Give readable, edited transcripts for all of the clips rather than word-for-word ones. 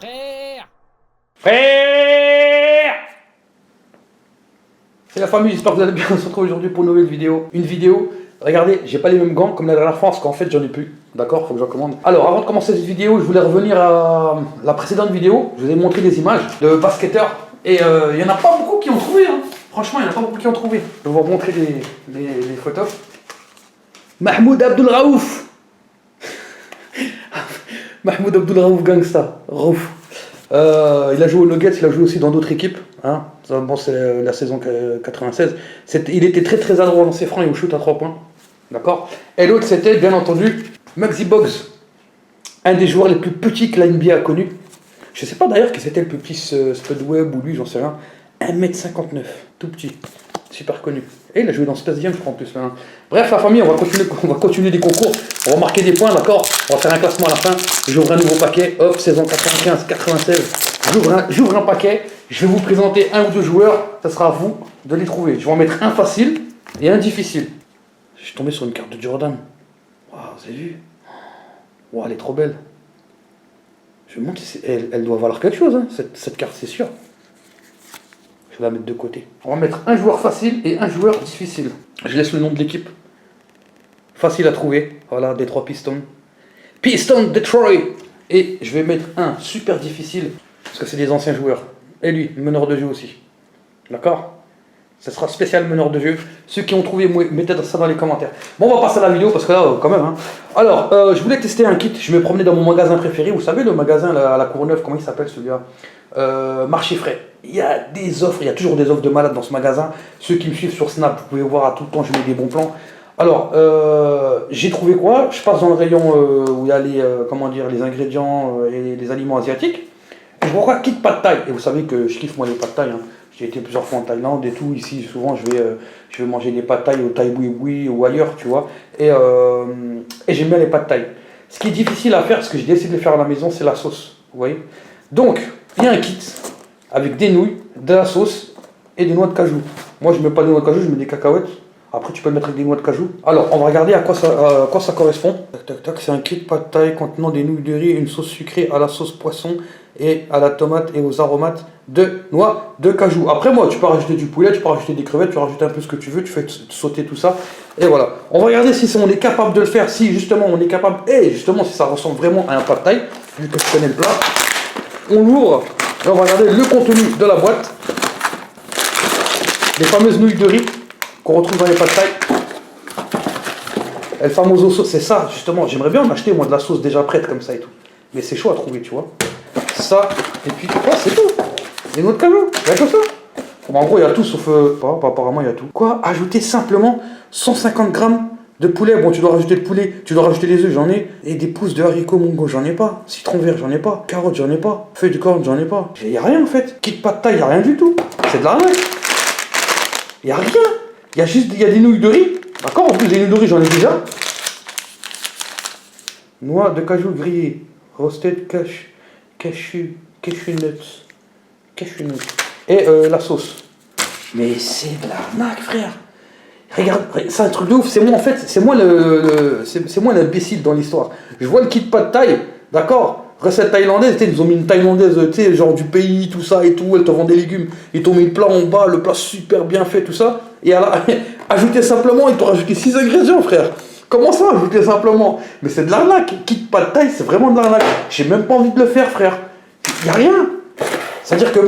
Frère! Frère! C'est la famille, j'espère que vous allez bien. On se retrouve aujourd'hui pour une nouvelle vidéo. Une vidéo, regardez, j'ai pas les mêmes gants comme la dernière fois parce qu'en fait j'en ai plus. D'accord, faut que j'en commande. Alors avant de commencer cette vidéo, je voulais revenir à la précédente vidéo. Je vous ai montré des images de basketteurs. Et il y en a pas beaucoup qui ont trouvé. Hein. Franchement, il y en a pas beaucoup qui ont trouvé. Je vais vous montrer les photos. Mahmoud Abdul Raouf. Mahmoud Abdul Raouf Gangsta. Raouf. Il a joué aux Nuggets, il a joué aussi dans d'autres équipes. Hein. Bon, c'est la saison 96. Il était très très adroit dans ses francs et au shoot à 3 points. D'accord. Et l'autre, c'était bien entendu Muggsy Bogues, un des joueurs les plus petits que la NBA a connu. Je sais pas d'ailleurs qui c'était le plus petit, Spud Webb ou lui, j'en sais rien. 1m59, tout petit, super connu. Et il a joué dans Space Jam, je crois en plus. Hein. Bref, la famille, on va continuer des concours, on va marquer des points, d'accord. On va faire un classement à la fin. J'ouvre un nouveau paquet, hop, saison 95-96. J'ouvre un paquet, je vais vous présenter un ou deux joueurs, ça sera à vous de les trouver. Je vais en mettre un facile et un difficile. Je suis tombé sur une carte de Jordan. Waouh, vous avez vu? Waouh, elle est trop belle. Je me demande si elle doit valoir quelque chose, hein, cette carte, c'est sûr. Je vais la mettre de côté. On va mettre un joueur facile et un joueur difficile. Je laisse le nom de l'équipe. Facile à trouver. Voilà, Detroit Pistons. Pistons Detroit. Et je vais mettre un super difficile, parce que c'est des anciens joueurs. Et lui, meneur de jeu aussi. D'accord? Ce sera spécial meneur de jeu. Ceux qui ont trouvé, mettez ça dans les commentaires. Bon, on va passer à la vidéo parce que là, quand même. Hein. Alors, je voulais tester un kit. Je me promenais dans mon magasin préféré. Vous savez, le magasin à la Courneuve, comment il s'appelle celui-là? Marché Frais. Il y a des offres, il y a toujours des offres de malades dans ce magasin. Ceux qui me suivent sur Snap, vous pouvez voir à tout le temps, je mets des bons plans. Alors, j'ai trouvé quoi? Je passe dans le rayon où il y a les ingrédients et les aliments asiatiques. Et je vois quoi? Kit pad thai. Et vous savez que je kiffe moi les pad thai. Hein. J'ai été plusieurs fois en Thaïlande et tout. Ici, souvent, je vais manger des pad thai au Thai Bui Bui ou ailleurs, tu vois. Et j'aime bien les pad thai. Ce qui est difficile à faire, parce que j'ai décidé de le faire à la maison, c'est la sauce. Vous voyez? Donc, il y a un kit avec des nouilles, de la sauce et des noix de cajou. Moi, je ne mets pas des noix de cajou, je mets des cacahuètes. Après, tu peux le mettre avec des noix de cajou. Alors, on va regarder à quoi ça correspond. Tac, tac, tac. C'est un kit pad thai contenant des nouilles de riz, une sauce sucrée à la sauce poisson et à la tomate et aux aromates de noix de cajou. Après, moi, tu peux rajouter du poulet, tu peux rajouter des crevettes, tu peux rajouter un peu ce que tu veux, tu fais sauter tout ça. Et voilà. On va regarder si on est capable de le faire, si justement on est capable, et justement si ça ressemble vraiment à un pad thai, vu que je connais le plat. On l'ouvre et on va regarder le contenu de la boîte. Les fameuses nouilles de riz qu'on retrouve dans les pad thai. El famoso sauce, c'est ça justement. J'aimerais bien en acheter moi de la sauce déjà prête comme ça et tout. Mais c'est chaud à trouver, tu vois. Ça, et puis quoi, c'est tout. Les noix de cajou, il y a que ça. Bon, en gros, il y a tout sauf. Apparemment, il y a tout. Quoi? Ajouter simplement 150 grammes de poulet. Bon, tu dois rajouter le poulet, tu dois rajouter les œufs, j'en ai. Et des pousses de haricots mongo, j'en ai pas. Citron vert, j'en ai pas. Carottes, j'en ai pas. Feuilles de corne, j'en ai pas. Il y a rien en fait. Kit pad thai, il y a rien du tout. C'est de l'arnaque. Il y a rien. Il y a des nouilles de riz. D'accord? En plus, des nouilles de riz, j'en ai déjà. Noix de cajou grillées. Roasted cashew nuts. Cashew nuts. Et la sauce. Mais c'est de l'arnaque, frère. Regarde, c'est un truc de ouf. C'est moi en fait, c'est moi l'imbécile dans l'histoire. Je vois le kit pad thai, d'accord? Recette thaïlandaise, ils ont mis une thaïlandaise, genre du pays, tout ça et tout. Elle te vend des légumes. Ils t'ont mis le plat en bas, le plat super bien fait, tout ça. Et ajouter simplement, ils t'ont rajouté 6 ingrédients, frère. Comment ça, ajouter simplement? Mais c'est de l'arnaque. Kit pad thai, c'est vraiment de l'arnaque. J'ai même pas envie de le faire, frère. Il n'y a rien. C'est-à-dire que,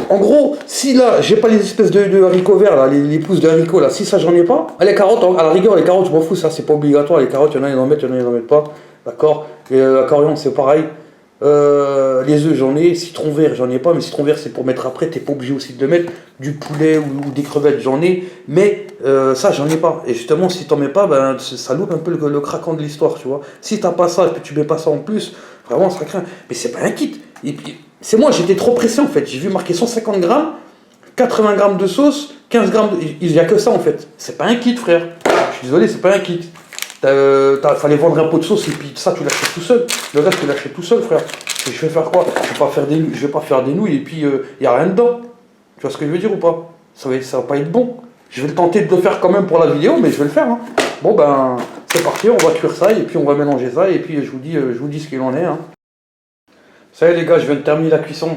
en gros, si là, j'ai pas les espèces de haricots verts, là, les pousses de haricots, là, si ça, j'en ai pas. Les carottes, à la rigueur, les carottes, je m'en fous, ça, c'est pas obligatoire. Les carottes, il y en a, ils en mettent, il y en a, ils en mettent pas. D'accord? Et la coriandre, c'est pareil. Les œufs, j'en ai. Citron vert, j'en ai pas. Mais citron vert, c'est pour mettre après. T'es pas obligé aussi de le mettre. Du poulet ou des crevettes, j'en ai. Mais ça, j'en ai pas. Et justement, si t'en mets pas, ben, ça loupe un peu le craquant de l'histoire, tu vois. Si t'as pas ça et que tu mets pas ça en plus, vraiment, ça craint. Mais c'est pas un kit. Et puis, c'est moi, j'étais trop pressé en fait. J'ai vu marquer 150 grammes, 80 grammes de sauce, 15 grammes de... Il n'y a que ça en fait. C'est pas un kit, frère. Je suis désolé, c'est pas un kit. Fallait vendre un pot de sauce et puis ça, tu l'achètes tout seul. Le reste, tu l'achètes tout seul, frère. Et je vais faire quoi? Je vais pas faire des nouilles et puis il n'y a rien dedans. Tu vois ce que je veux dire ou pas? Ça va pas être bon. Je vais tenter de le faire quand même pour la vidéo, mais je vais le faire. Hein. Bon ben, c'est parti, on va cuire ça et puis on va mélanger ça et puis je vous dis ce qu'il en est. Hein. Ça y est les gars, je viens de terminer la cuisson.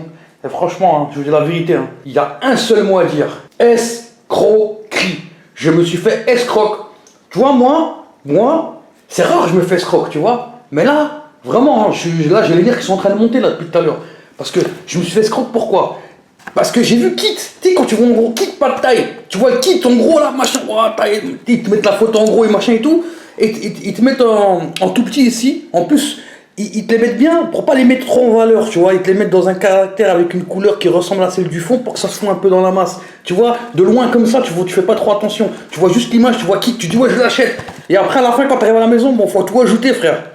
Et franchement, hein, je vous dis la vérité, hein, il y a un seul mot à dire. Escroquerie. Je me suis fait escroque. Tu vois, moi, c'est rare que je me fais escroque, tu vois. Mais là, vraiment, hein, là, j'ai les nerfs qui sont en train de monter là depuis tout à l'heure. Parce que je me suis fait escroque, pourquoi? Parce que j'ai vu Kit, tu sais, quand tu vois en gros Kit pas de taille, tu vois Kit en gros là, machin, ils te mettent la photo en gros et machin et tout, et ils te mettent en tout petit ici, en plus, ils te les mettent bien pour pas les mettre trop en valeur, tu vois, ils te les mettent dans un caractère avec une couleur qui ressemble à celle du fond pour que ça se fout un peu dans la masse, tu vois, de loin comme ça, tu fais pas trop attention, tu vois juste l'image, tu vois Kit, tu dis ouais je l'achète, et après à la fin quand tu arrives à la maison, bon faut tout ajouter frère,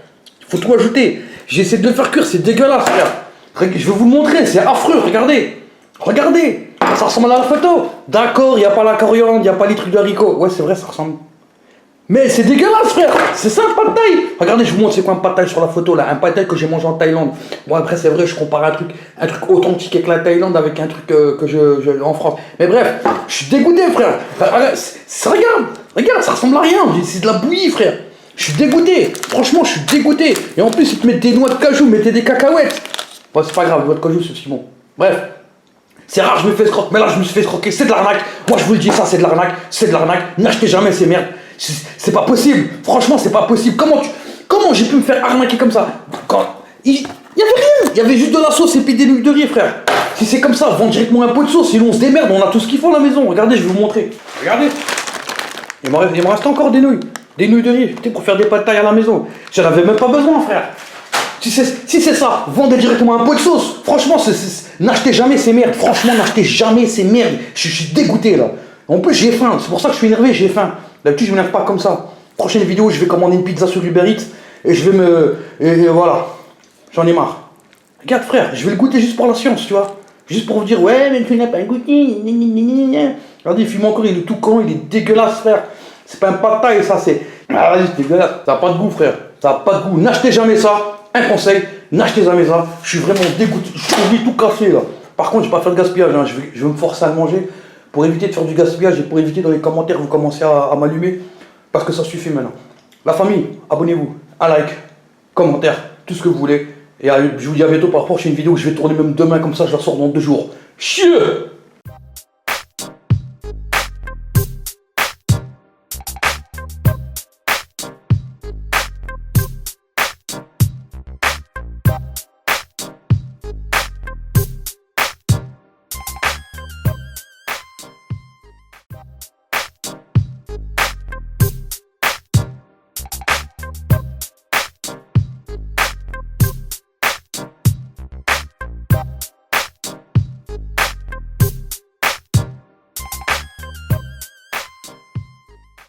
faut tout ajouter, j'ai essayé de le faire cuire, c'est dégueulasse frère, je vais vous le montrer, c'est affreux, regardez. Regardez, ça ressemble à la photo. D'accord, il n'y a pas la coriandre, il n'y a pas les trucs d'haricots. Ouais, c'est vrai, ça ressemble. Mais c'est dégueulasse, frère. C'est ça, le pad thai. Regardez, je vous montre c'est quoi un pad thai sur la photo, là. Un pad thai que j'ai mangé en Thaïlande. Bon, après, c'est vrai, je compare un truc authentique avec la Thaïlande avec un truc que je en France. Mais bref, je suis dégoûté, frère. Regarde, ça ressemble à rien. C'est de la bouillie, frère. Je suis dégoûté. Franchement, je suis dégoûté. Et en plus, ils te mettent des noix de cajou, mettez des cacahuètes. Bon, c'est pas grave, les noix de cajou, c'est aussi bon. Bref. C'est rare, je me fais escroquer, mais là je me suis fait escroquer, c'est de l'arnaque. Moi je vous le dis, ça c'est de l'arnaque, c'est de l'arnaque. N'achetez jamais ces merdes. C'est pas possible, franchement c'est pas possible. Comment j'ai pu me faire arnaquer comme ça? Il y avait rien, il y avait juste de la sauce et puis des nouilles de riz, frère. Si c'est comme ça, vends directement un pot de sauce, sinon on se démerde, on a tout ce qu'il faut à la maison. Regardez, je vais vous montrer. Regardez. Il me reste encore des nouilles de riz, pour faire des pâtes taille à la maison. J'en avais même pas besoin, frère. Si c'est ça, vendez directement un pot de sauce. Franchement, n'achetez jamais ces merdes. Franchement, n'achetez jamais ces merdes. Je suis dégoûté là. En plus, j'ai faim. C'est pour ça que je suis énervé, j'ai faim. D'habitude, je m'énerve pas comme ça. Prochaine vidéo, je vais commander une pizza sur Uber Eats. Et je vais et voilà. J'en ai marre. Regarde, frère, je vais le goûter juste pour la science, tu vois. Juste pour vous dire, ouais, mais tu n'as pas goûté. Regardez, il fume encore, il est tout con, il est dégueulasse, frère. C'est pas un pad thai, ça, c'est. Ah, vas-y, c'est dégueulasse. Ça n'a pas de goût, frère. Ça n'a pas de goût. N'achetez jamais ça. Un conseil, n'achetez jamais ça. Je suis vraiment dégoûté. Je suis tout cassé là. Par contre, je vais pas faire de gaspillage. Hein. Je vais me forcer à le manger pour éviter de faire du gaspillage et pour éviter dans les commentaires vous commencez à m'allumer. Parce que ça suffit maintenant. La famille, abonnez-vous. Un like, commentaire, tout ce que vous voulez. Et je vous dis à bientôt par rapport à une vidéo que je vais tourner même demain, comme ça je la sors dans 2 jours. Chieux!